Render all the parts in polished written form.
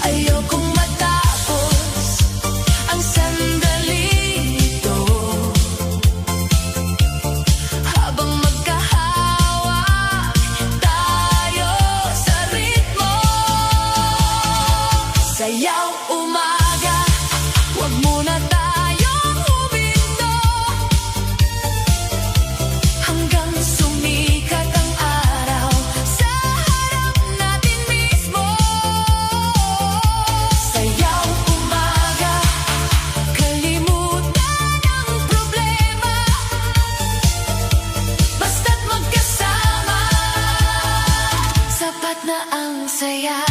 Ayokong matapos Sayaw umaga, huwag muna tayong huminto hanggang sumikat ang araw sa harap natin mismo. Sayaw umaga, kalimutan ang problema, basta't magkasama, sapat na ang saya.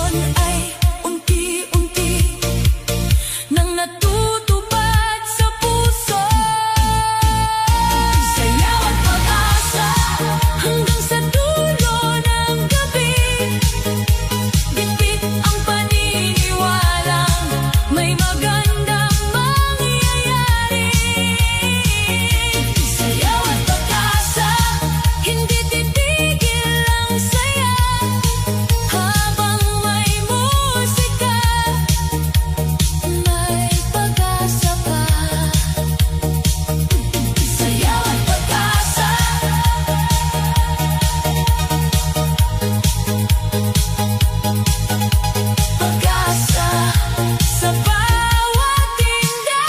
ilusyon ay unti-unti nang natutupad sa puso. Sayaw at pag-asa hanggang sa dulo ng gabi. Bitbit ang paniniwalang may magandang mangyayari. Sayaw at pag-asa, hindi titigil ang saya. Habang may musika, may pag-asa pa. Sayaw at pag-asa, pag-asa sa bawat tinda.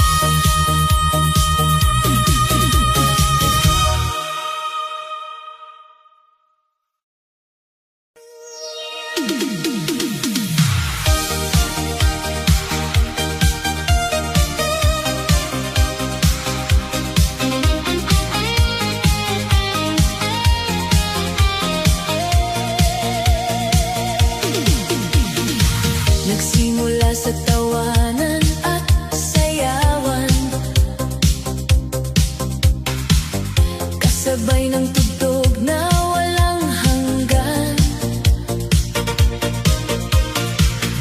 Nagsimula sa tawanan at sayawan, kasabay ng tugtog na walang hanggan.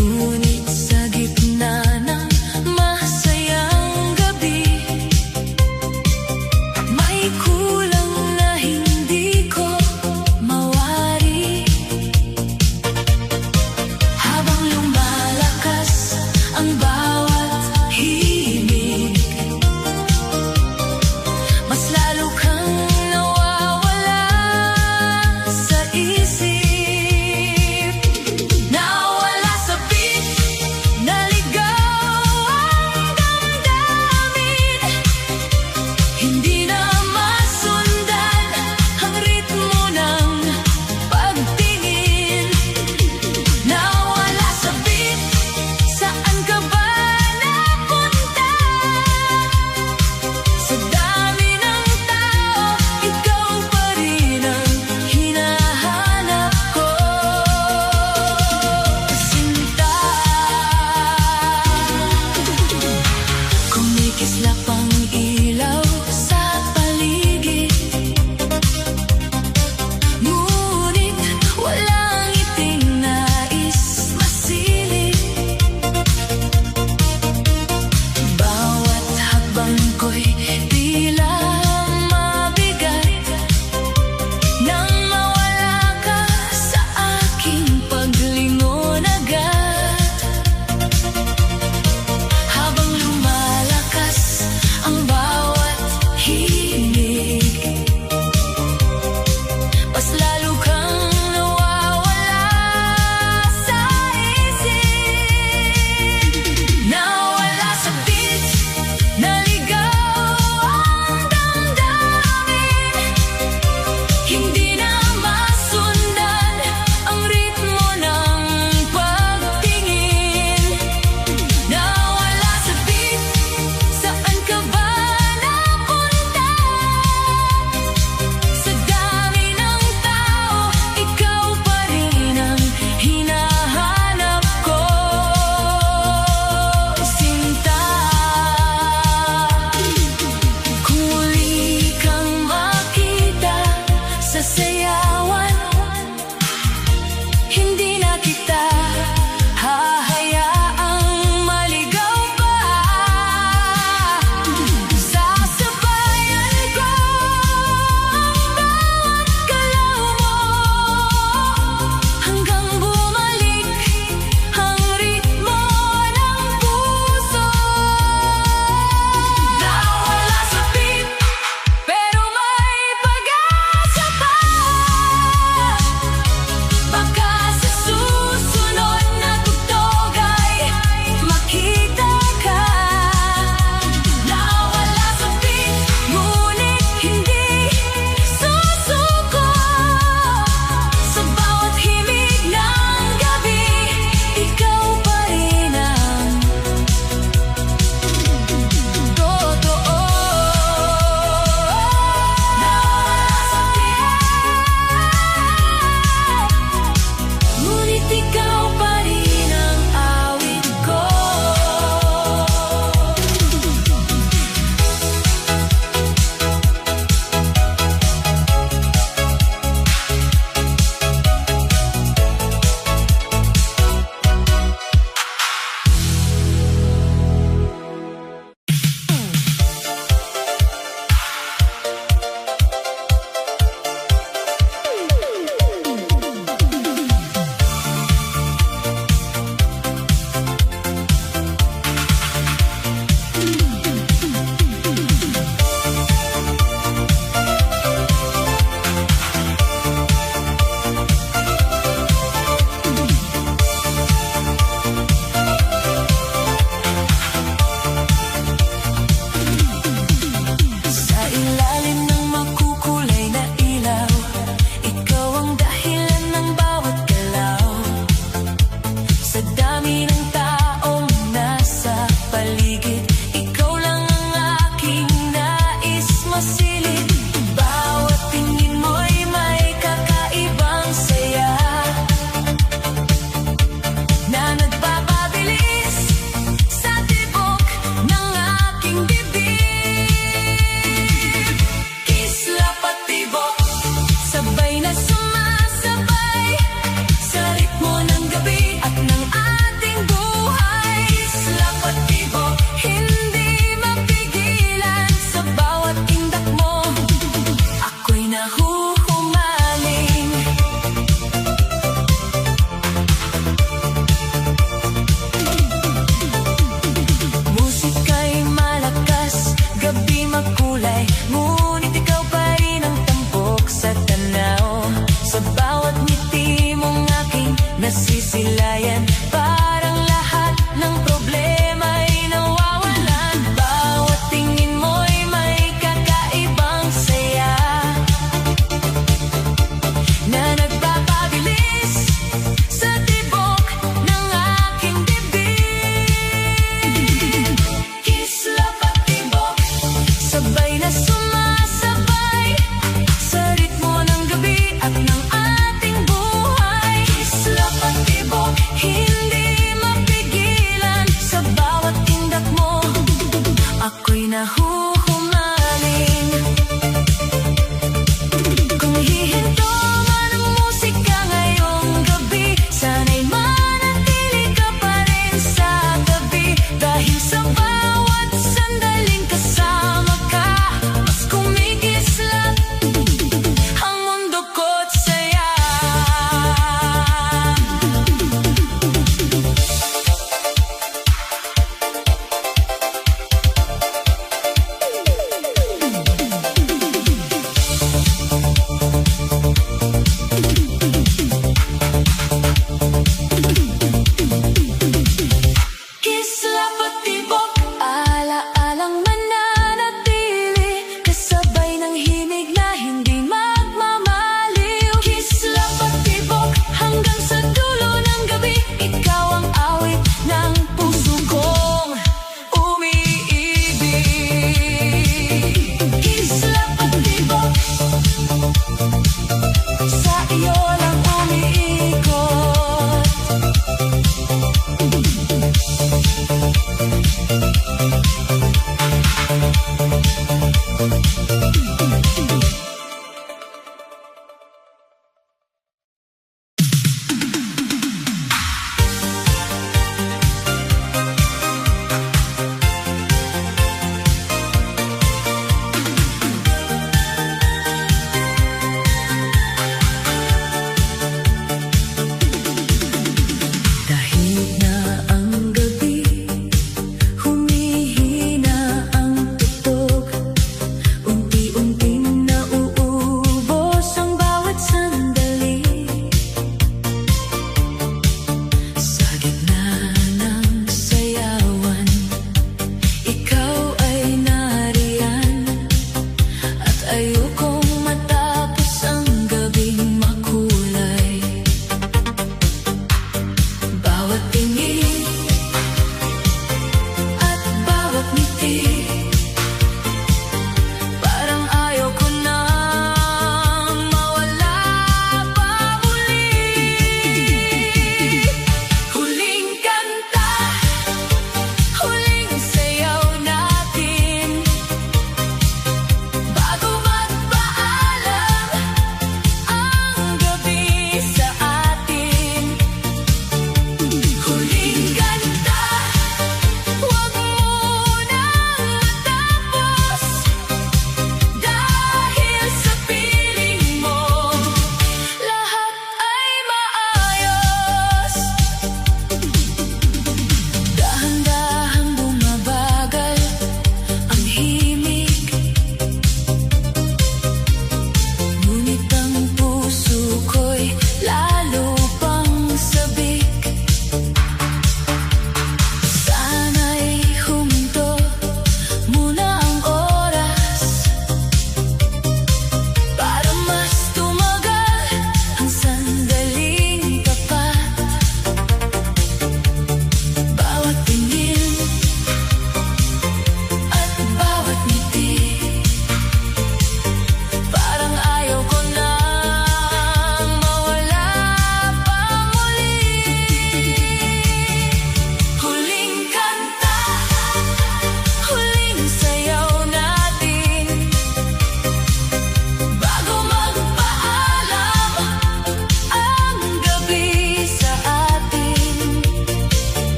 Ngunit sa gitna ng masayang gabi, may kulang na hindi ko mawari. Habang lumalakas ang bawat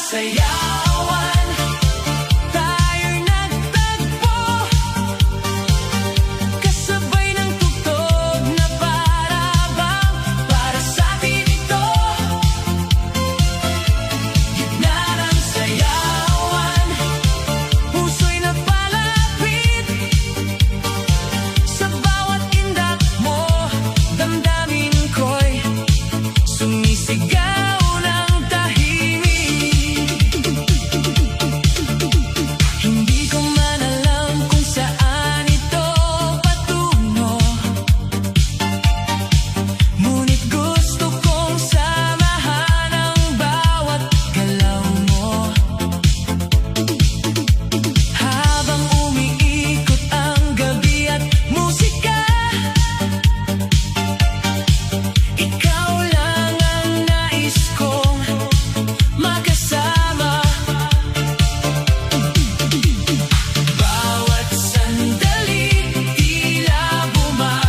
sayawan, tayo'y nagtagpo, kasabay ng tugtog na para bang para sa atin ito. Gitna ng sayawan, puso'y napalapit, sa bawat indak mo, damdamin ko'y sumisigaw ng tahimik. Hindi ko man alam kung saan ito patungo, ngunit gusto kong samahan ang bawat galaw mo. Habang umiikot ang gabi at musika, ikaw lang ang nais kong makasama. Bawat sandali tila bumabagal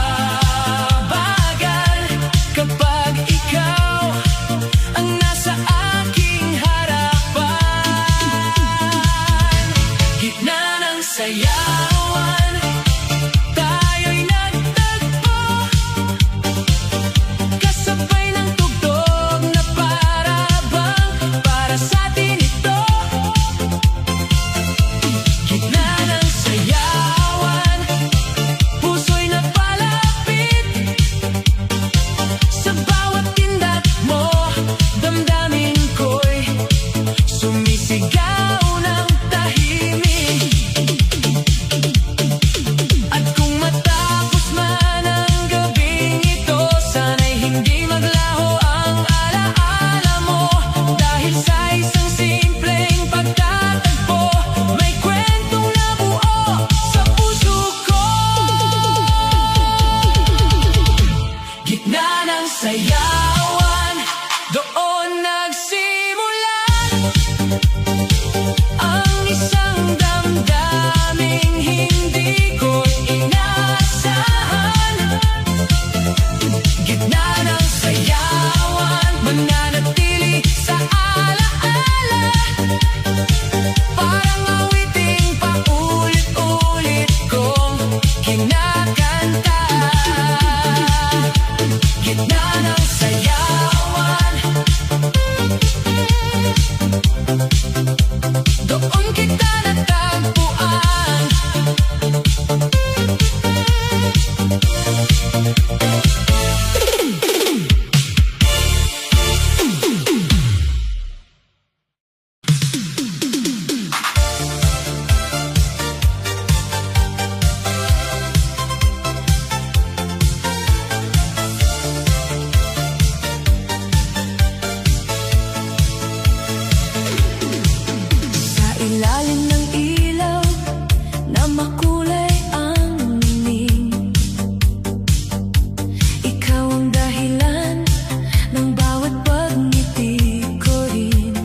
kapag ikaw ang nasa aking harapan. Gitna ng sayawan, tayo'y nagtagpo, kasabay ng tugtog na para bang para sa atin ito. Gitna ng sayawan, puso'y napalapit, sa bawat tindak mo, damdamin ko'y sumisigaw ng tahimik. At kung matapos man ang gabing ito, sana'y hindi maglaho ang alaala mo, dahil sa isang simpleng pagtatagpo, may kwentong nabuo sa puso ko. Gitna ng sayawan, doon nagsimula ang isang damdaming hindi ko inaasahan. Gitna ng sayawan, mananatili sa alaala, parang awiting paulit-ulit kong kinakanta. Gitna ng sayawan, doon kita natagpuan. Sa ilalim ng ilaw na makulay ang nining, ikaw ang dahilan ng bawat pagngiti ko rin.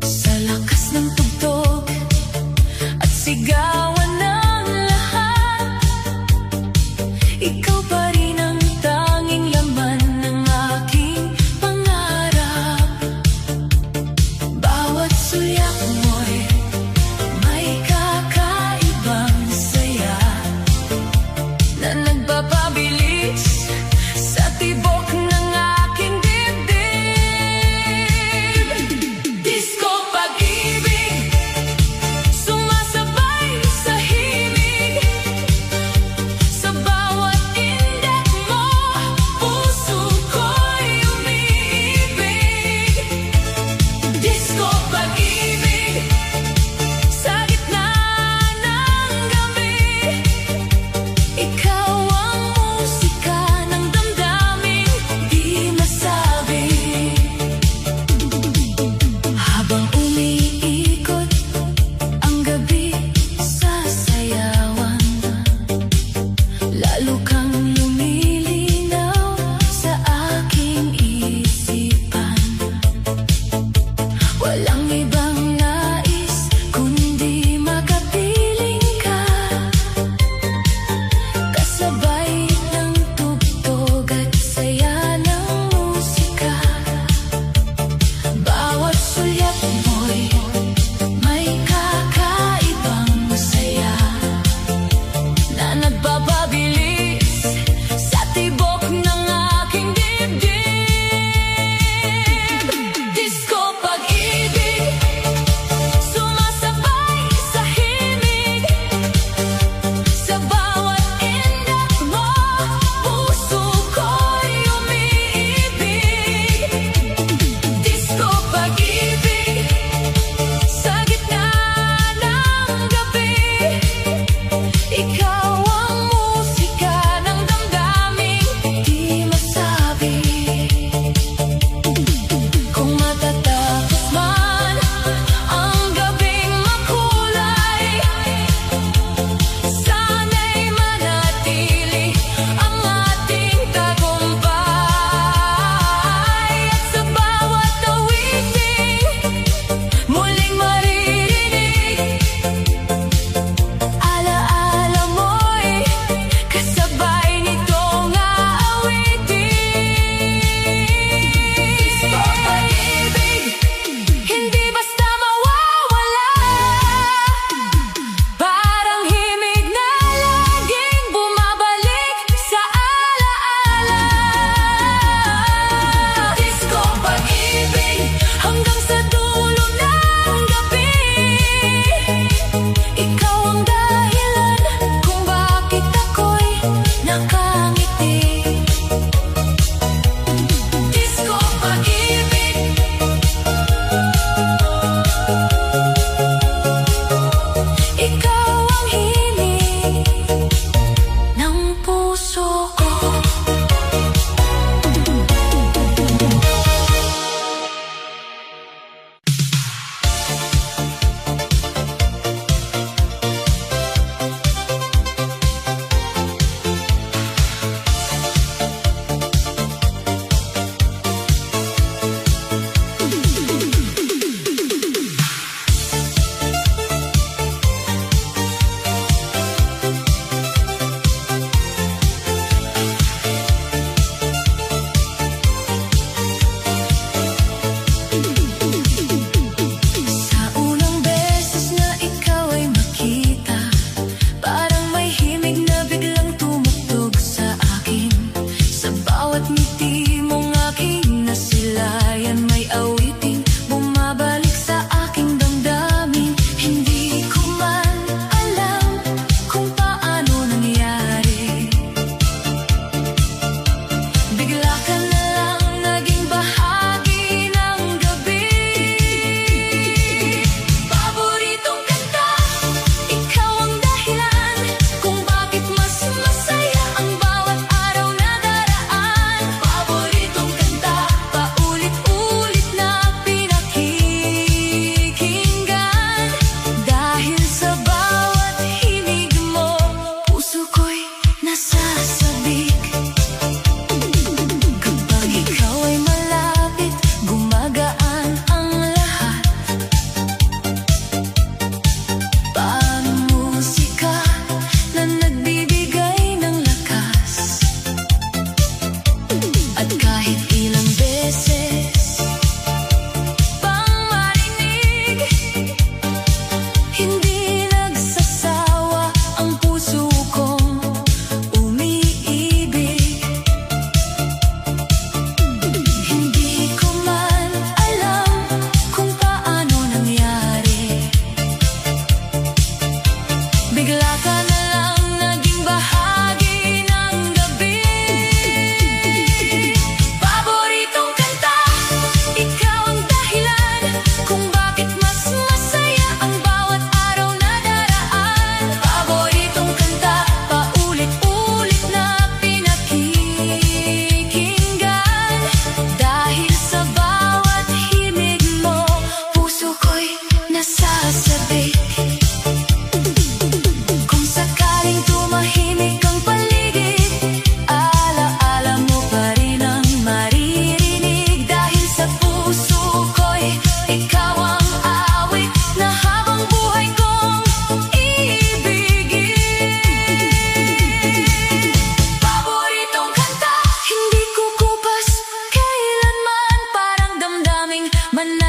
Sa lakas ng tugtog at sigawan ng lahat, ikaw pa rin ang tanging laman ng aking pangarap. Bawat suyak mo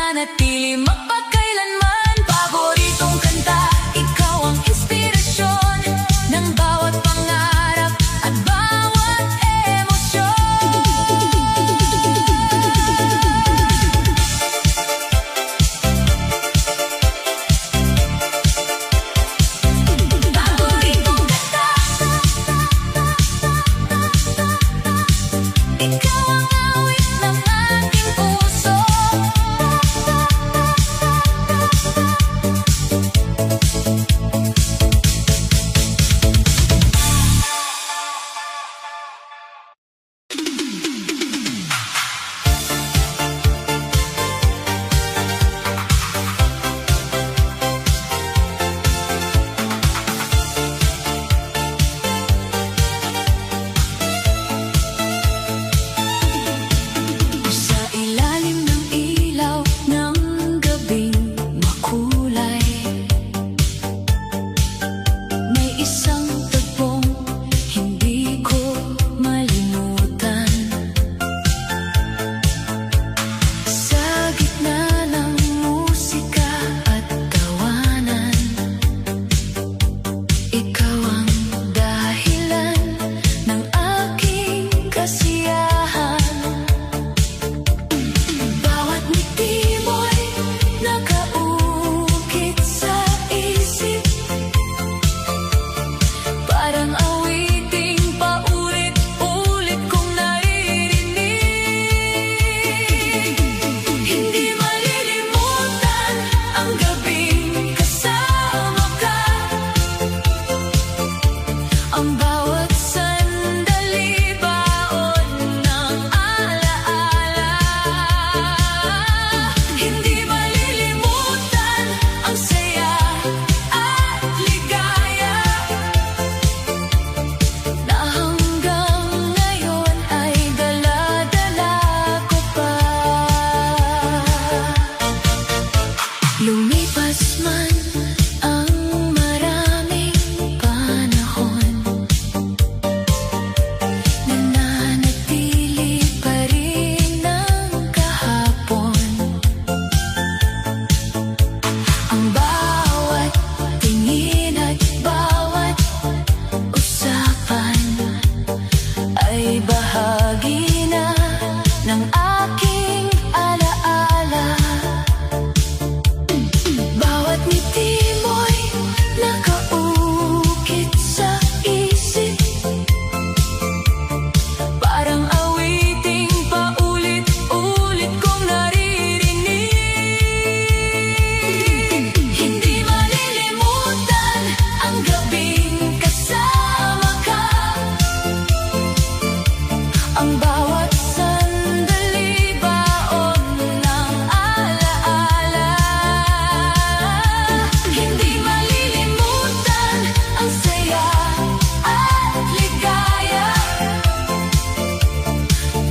mananatili mapagkailanman. Paboritong kanta, ikaw ang inspirasyon ng bawat pangarap at bawat emosyon. Paboritong kanta, ikaw ang awit ng aking puso. Sa ilalim ng ilaw ng gabing makulay, may isang tagpong hindi ko malimutan. Sa gitna ng musika at tawanan, ikaw ang dahilan ng aking kasiyahan. Bawat ngiti mo'y nakaukit sa isip, parang awiting paulit-ulit kong naririnig. Hindi malilimutan ang gabing kasama ka, ang bawat sandali baon ng alaala. Hindi malilimutan ang saya at ligaya na hanggang ngayon ay dala-dala ko pa. Lumipas man ang maraming panahon, nananatili pa rin ang kahapon. Ang bawat tingin at bawat usapan ay bahagi na ng aking alaala. Bawat ngiti mo'y nakaukit sa isip, parang awiting paulit-ulit kong naririnig. Hindi malilimutan ang gabing kasama ka, ang bawat sandali baon ng alaala. Hindi malilimutan ang saya at ligaya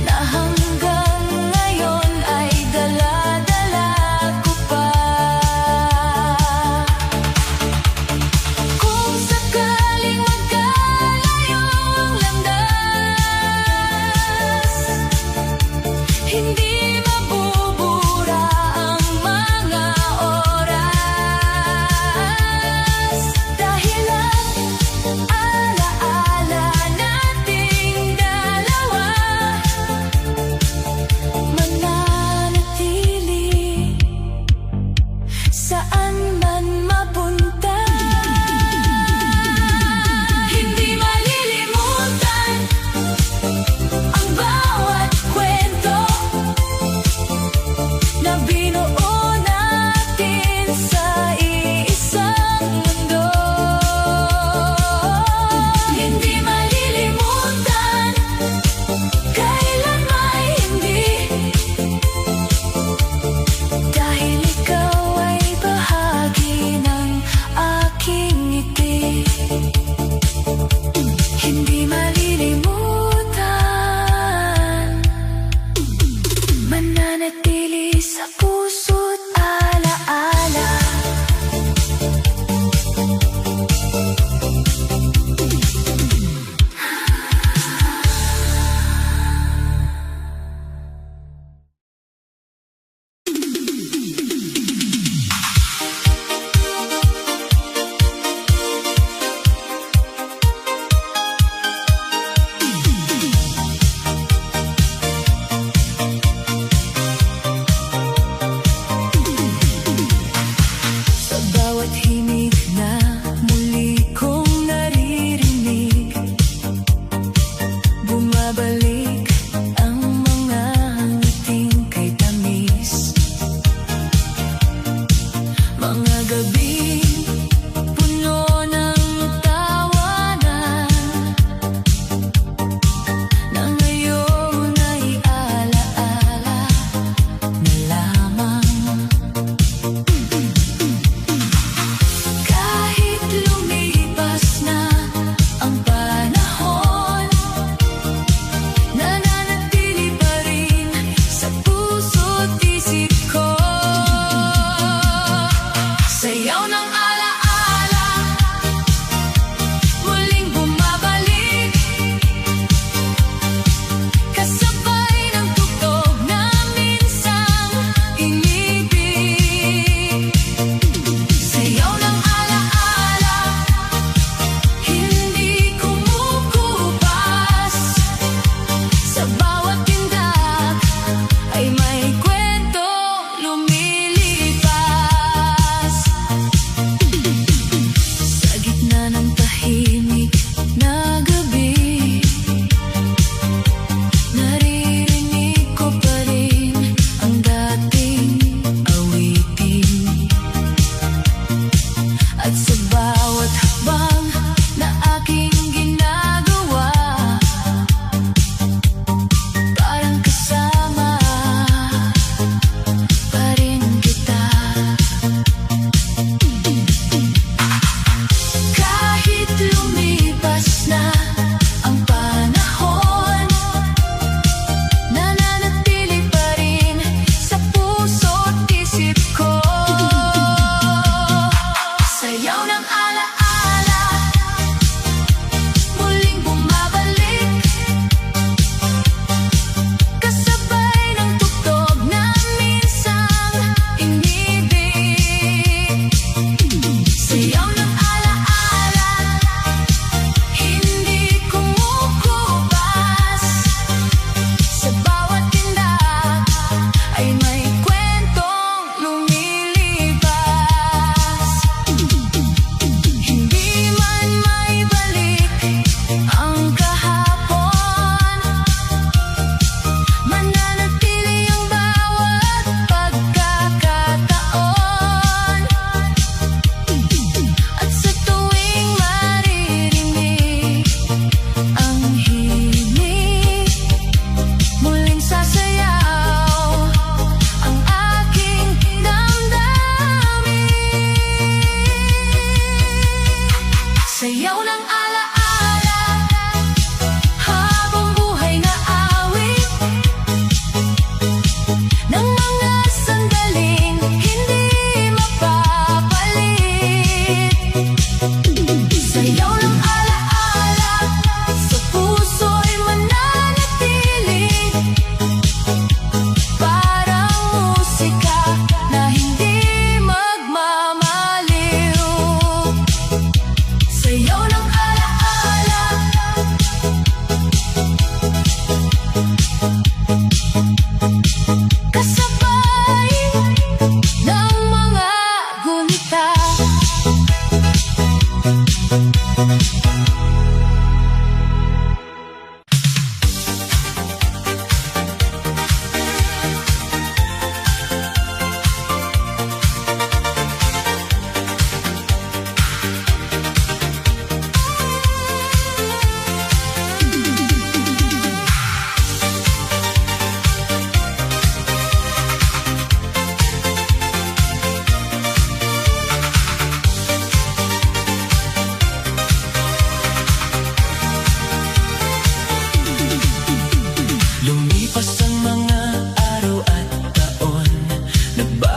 na hanggang ngayon ay dala-dala ko pa. Kung sakaling magkalayo ang landas, hindi mabubura ang mga oras, dahil ang alaala nating dalawa mananatili saan man mapunta. Hindi malilimutan ang bawat kwento na binuo natin sa iisang mundo. Hindi malilimutan, kailan may hindi, dahil ikaw ay bahagi ng aking ngiti. Hindi malilimutan, mananatili sa puso't alaala.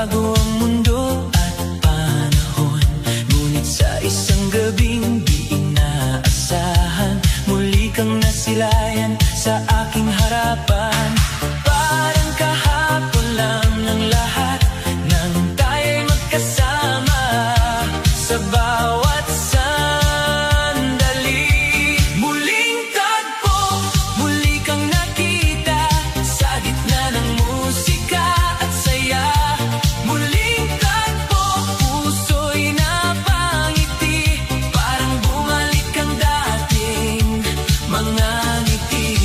nagbago ang mundo at panahon, ngunit sa isang gabing di inaasahan, muli kang nasilayan sa aking harapan. Parang kahapon lang ng lahat nang tayo'y magkasama sa bawat sandali. Muling tagpo, muli kang nakita sa gitna ng musika at saya. Muling tagpo, puso'y napangiti, parang bumalik ang dating mga ngiti.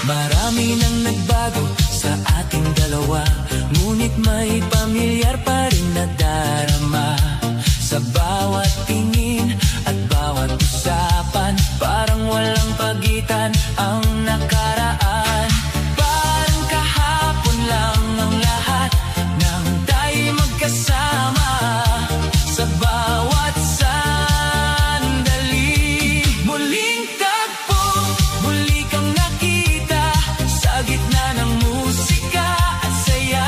Marami nang nagbago sa ating dalawa, ngunit may pamilyar pa rin na darama. Sa bawat tingin at bawat usapan, parang walang pagitan ang nakaraan. Parang kahapon lang ang lahat nang tayo'y magkasama sa bawat sandali. Muling tagpo, muli kang nakita sa gitna ng musika at saya.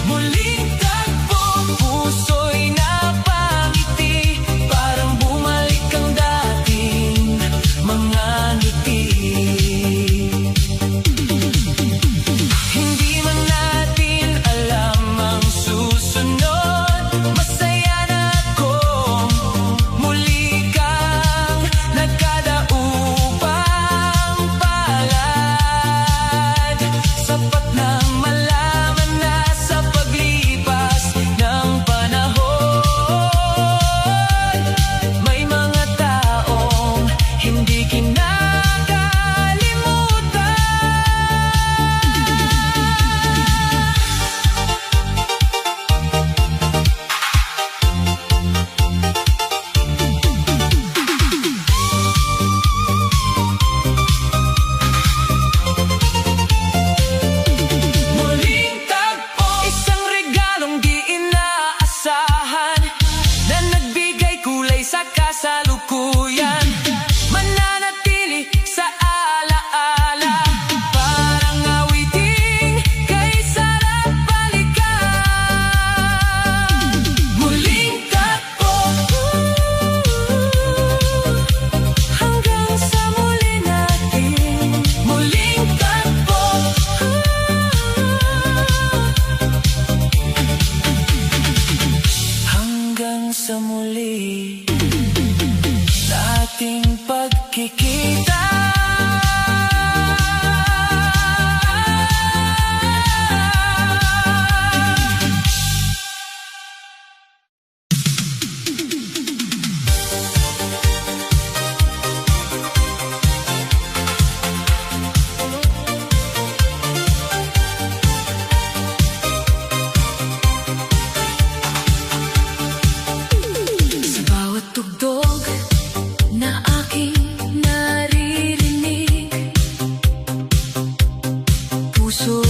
Muling tagpo, puso'y napangiti, parang bumalik ang dating mga ngiti. Hindi man natin alam ang susunod, masaya na akong muli kang nagkadaupang palad. Sapat nang malaman na sa paglipas ng panahon, may mga taong hindi kinakalimutan. Muling tagpo, isang regalong di inaasahan, na nagbigay kulay sa kasalukuyan. Mananatili sa alaala, parang awiting kay sarap balikan. Muling tagpo, hanggang sa muli natin. Muling tagpo, hanggang sa muli nating pagkikita. Sa bawat tugtog na aking naririnig, puso